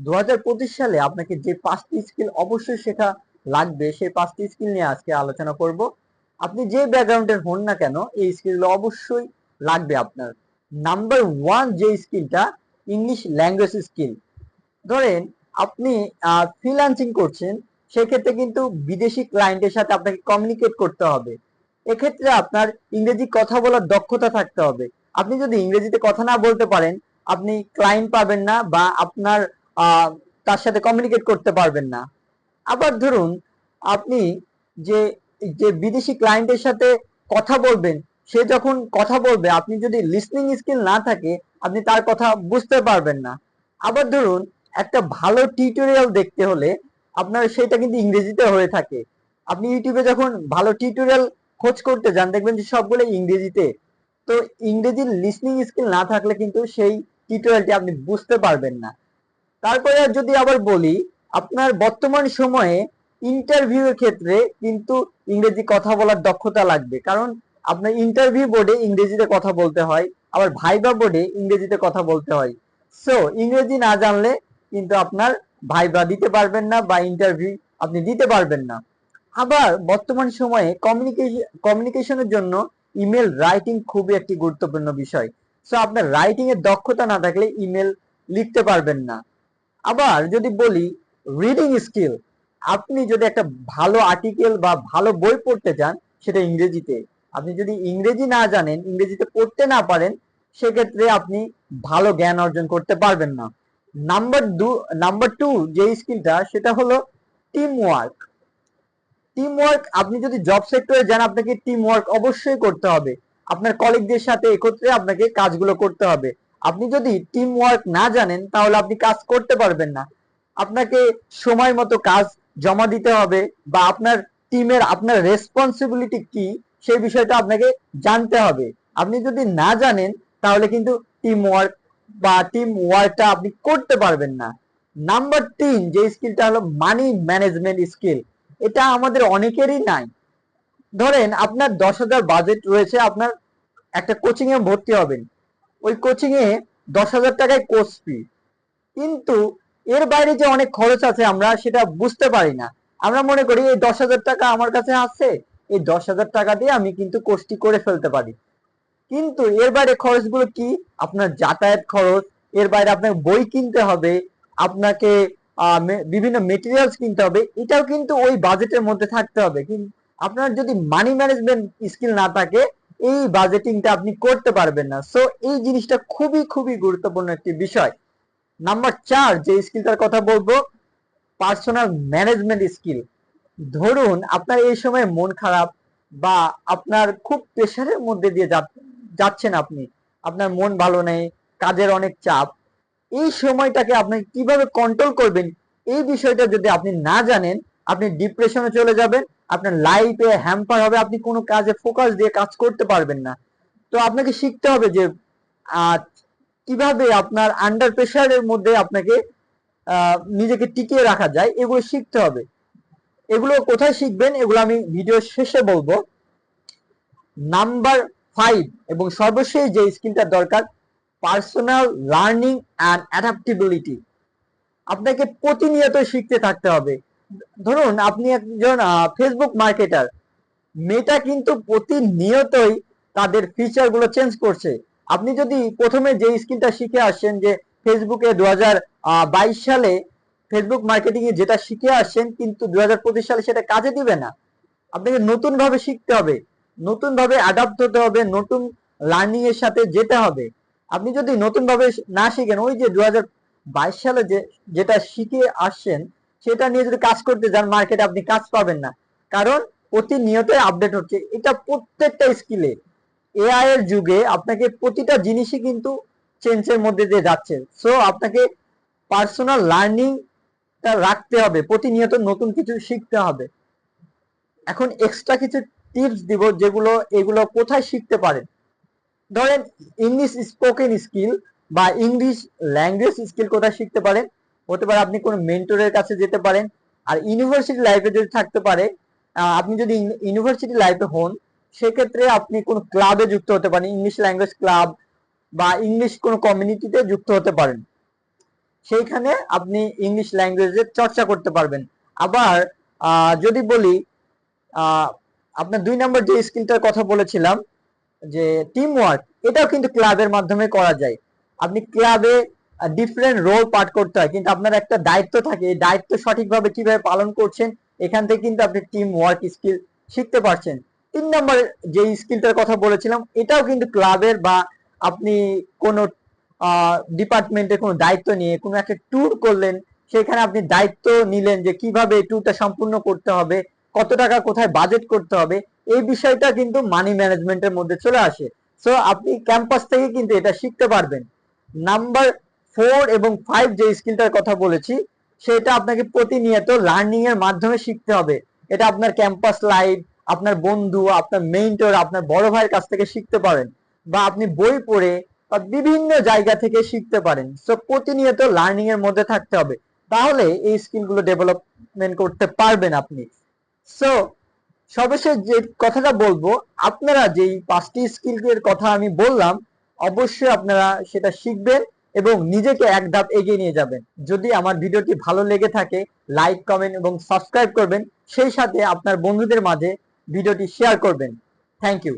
2025 সালে আপনাকে যে 5টি স্কিল অবশ্যই শেখা লাগবে, সেই 5টি স্কিল নিয়ে আজকে আলোচনা করব। আপনি যে ব্যাকগ্রাউন্ডের হন না কেন, এই স্কিলগুলো অবশ্যই লাগবে আপনার। নাম্বার 1 যে স্কিলটা, ইংলিশ ল্যাঙ্গুয়েজ স্কিল। ধরেন আপনি ফ্রিল্যান্সিং করছেন, সেক্ষেত্রে কিন্তু বিদেশি ক্লায়েন্টের সাথে আপনাকে কমিউনিকেট করতে হবে। এক্ষেত্রে আপনার ইংরেজি কথা বলার দক্ষতা থাকতে হবে। আপনি যদি ইংরেজিতে কথা না বলতে পারেন, আপনি ক্লায়েন্ট পাবেন না বা আপনার তার সাথে কমিউনিকেট করতে পারবেন না। আবার ধরুন আপনি যে যে বিদেশি ক্লায়েন্টের সাথে কথা বলবেন, সে যখন কথা বলবে, আপনি যদি লিসনিং স্কিল না থাকে, আপনি তার কথা বুঝতে পারবেন না। আবার ধরুন একটা ভালো টিউটোরিয়াল দেখতে হলে আপনার সেটা কিন্তু ইংরেজিতে হয়ে থাকে। আপনি ইউটিউবে যখন ভালো টিউটোরিয়াল খোঁজ করতে যান, দেখবেন যে সবগুলো ইংরেজিতে। তো ইংরেজির লিসনিং স্কিল না থাকলে কিন্তু সেই টিউটোরিয়ালটি আপনি বুঝতে পারবেন না। তারপরে যদি আবার বলি, আপনার বর্তমান সময়ে ইন্টারভিউ এর ক্ষেত্রে কিন্তু ইংরেজি কথা বলার দক্ষতা লাগবে, কারণ আপনার ইন্টারভিউ বোর্ডে ইংরেজিতে কথা বলতে হয়, আবার ভাইবা বোর্ডে ইংরেজিতে কথা বলতে হয়। সো ইংরেজি না জানলে কিন্তু আপনার ভাইবা দিতে পারবেন না বা ইন্টারভিউ আপনি দিতে পারবেন না। আবার বর্তমান সময়ে কমিউনিকেশনের জন্য ইমেল রাইটিং খুবই একটি গুরুত্বপূর্ণ বিষয়। সো আপনার রাইটিং এর দক্ষতা না থাকলে ইমেল লিখতে পারবেন না। আবার যদি বলি রিডিং স্কিল, আপনি যদি একটা ভালো আর্টিকেল বা ভালো বই পড়তে চান, সেটা ইংরেজিতে। আপনি যদি ইংরেজি না জানেন, ইংরেজিতে পড়তে না পারেন, সেক্ষেত্রে আপনি ভালো জ্ঞান অর্জন করতে পারবেন না। নাম্বার টু যে স্কিলটা, সেটা হলো টিম ওয়ার্ক। টিম ওয়ার্ক, আপনি যদি জব সেক্টরে যান, আপনাকে টিম ওয়ার্ক অবশ্যই করতে হবে। আপনার কলিগদের সাথে একত্রে আপনাকে কাজগুলো করতে হবে। আপনি যদি টিম ওয়ার্ক না জানেন, তাহলে আপনি কাজ করতে পারবেন না। আপনাকে সময় মতো কাজ জমা দিতে হবে, বা আপনার টিমের আপনার রেসপন্সিবিলিটি কি, সেই বিষয়টা আপনাকে জানতে হবে। আপনি যদি না জানেন, তাহলে কিন্তু টিম ওয়ার্কটা আপনি করতে পারবেন না। নাম্বার 3 যে স্কিলটা হলো মানি ম্যানেজমেন্ট স্কিল। এটা আমাদের অনেকেরই নাই। ধরেন আপনার 10,000 বাজেট রয়েছে, আপনার একটা কোচিং এ ভর্তি হবেন। ওই কোচিং এ 10,000 টাকায় কোর্স ফি, কিন্তু এর বাইরে যে অনেক খরচ আছে আমরা সেটা বুঝতে পারি না। আমরা মনে করি এই 10,000 টাকা আমার কাছে আছে, এই 10,000 টাকা দিয়ে আমি কিন্তু কোর্সটি করে ফেলতে পারি। কিন্তু এর বাইরে খরচগুলো কি? আপনার যাতায়াত খরচ, এর বাইরে আপনাকে বই কিনতে হবে, আপনাকে বিভিন্ন মেটেরিয়ালস কিনতে হবে, এটাও কিন্তু ওই বাজেটের মধ্যে থাকতে হবে। কিন্তু আপনার যদি মানি ম্যানেজমেন্ট স্কিল না থাকে, এই বাজেটিংটা আপনি করতে পারবেন না। সো এই জিনিসটা খুবই খুবই গুরুত্বপূর্ণ একটি বিষয়। নাম্বার 4 যে স্কিলটার কথা বলবো, পার্সোনাল ম্যানেজমেন্ট স্কিল। ধরুন আপনার এই সময় মন খারাপ, বা আপনার খুব প্রেশারের মধ্যে দিয়ে যাচ্ছেন, আপনি আপনার মন ভালো নেই, কাজের অনেক চাপ। এই সময়টাকে আপনি কিভাবে কন্ট্রোল করবেন, এই বিষয়টা যদি আপনি না জানেন, আপনি ডিপ্রেশনে চলে যাবেন, আপনার লাইফে হ্যাম্পার হবে, আপনি কোনো কাজে ফোকাস দিয়ে কাজ করতে পারবেন না। তো আপনাকে শিখতে হবে যে আহ, কিভাবে আপনার আন্ডার প্রেশারের মধ্যে আপনাকে নিজেকে টিকিয়ে রাখা যায়, এগুলো শিখতে হবে। এগুলো কোথায় শিখবেন, এগুলো আমি ভিডিও শেষে বলবো। নাম্বার 5 এবং সর্বশেষ যে স্কিলটা দরকার, পার্সোনাল লার্নিং অ্যান্ড অ্যাডাপ্টেবিলিটি। আপনাকে প্রতিনিয়ত শিখতে থাকতে হবে। ধরুন আপনি একজন ফেসবুক মার্কেটার, মেটা কিন্তু প্রতিনিয়তই তাদের ফিচার গুলো চেঞ্জ করছে। আপনি যদি প্রথমে যে স্কিলটা শিখে আসছেন, যে ফেসবুকে 2022 সালে ফেসবুক মার্কেটিং এ যেটা শিখে আসছেন, কিন্তু 2025 সালে সেটা কাজে দিবে না। আপনাকে নতুন ভাবে শিখতে হবে, নতুন ভাবে অ্যাডাপ্ট হতে হবে, নতুন লার্নিং এর সাথে যেতে হবে। আপনি যদি নতুন ভাবে না শিখেন, ওই যে 2022 সালে যেটা শিখে আসছেন, সেটা নিয়ে যদি কাজ করতে যান মার্কেটে, আপনি কাজ পাবেন না। কারণ প্রতিনিয়ত আপডেট হচ্ছে, এটা প্রত্যেকটা স্কিলে। এআই এর যুগে আপনাকে প্রতিটা জিনিসই কিন্তু চেঞ্জের মধ্যে দিয়ে যাচ্ছে। সো আপনাকে পার্সোনাল লার্নিং রাখতে হবে, প্রতিনিয়ত নতুন কিছু শিখতে হবে। এখন এক্সট্রা কিছু টিপস দিব, যেগুলো এগুলো কোথায় শিখতে পারেন। ধরেন ইংলিশ স্পোকেন স্কিল বা ইংলিশ ল্যাঙ্গুয়েজ স্কিল কোথায় শিখতে পারেন, হতে পারে আপনি কোনো মেন্টরের কাছে যেতে পারেন। আর ইউনিভার্সিটি লাইফে যদি থাকতে পারে, আপনি যদি ইউনিভার্সিটি লাইফে হন, সেক্ষেত্রে আপনি কোনো ক্লাবে যুক্ত হতে পারেন, ইংলিশ ল্যাঙ্গুয়েজ ক্লাব বা ইংলিশ কোনো কমিউনিটিতে যুক্ত হতে পারেন। সেইখানে আপনি ইংলিশ ল্যাঙ্গুয়েজের চর্চা করতে পারবেন। আবার যদি বলি আপনার 2 নম্বর যে স্কিলটার কথা বলেছিলাম যে টিম ওয়ার্ক, এটাও কিন্তু ক্লাবের মাধ্যমে করা যায়। আপনি ক্লাবে ডিফারেন্ট রোল পাঠ করতে হয়, কিন্তু আপনার একটা দায়িত্ব থাকে, এই দায়িত্ব সঠিকভাবে কিভাবে পালন করছেন এখান থেকে কিন্তু আপনি টিম ওয়ার্ক স্কিল শিখতে পারছেন। 3 নম্বর যে স্কিলটার কথা বলেছিলাম এটাও কিন্তু ক্লাবের বা আপনি কোনো ডিপার্টমেন্টে কোনো দায়িত্ব নিয়ে কোনো একটা ট্যুর করলেন, সেখানে আপনি দায়িত্ব নিলেন যে কিভাবে এই ট্যুরটা সম্পূর্ণ করতে হবে, কত টাকা কোথায় বাজেট করতে হবে, এই বিষয়টা কিন্তু মানি ম্যানেজমেন্টের মধ্যে চলে আসে। সো আপনি ক্যাম্পাস থেকে কিন্তু এটা শিখতে পারবেন। নাম্বার 4 এবং 5 যে স্কিলটার কথা বলেছি সেটা আপনাকে প্রতিনিয়ত লার্নিং এর মাধ্যমে শিখতে হবে। এটা আপনার ক্যাম্পাস লাইফ, আপনার বন্ধু, আপনার মেন্টর, আপনার বড় ভাইয়ের কাছ থেকে শিখতে পারেন, বা আপনি বই পড়ে বা বিভিন্ন জায়গা থেকে শিখতে পারেন। সো প্রতিনিয়ত লার্নিং এর মধ্যে থাকতে হবে, তাহলে এই স্কিলগুলো ডেভেলপমেন্ট করতে পারবেন আপনি। সো সর্বশেষ যে কথাটা বলবো, আপনারা যেই 5টি স্কিলের কথা আমি বললাম অবশ্যই আপনারা সেটা শিখবেন এবং নিজেকে এক ধাপ এগিয়ে নিয়ে যাবেন। যদি আমার ভিডিওটি ভালো লেগে থাকে লাইক, কমেন্ট এবং সাবস্ক্রাইব করবেন, সেই সাথে আপনার বন্ধুদের মাঝে ভিডিওটি শেয়ার করবেন। Thank you.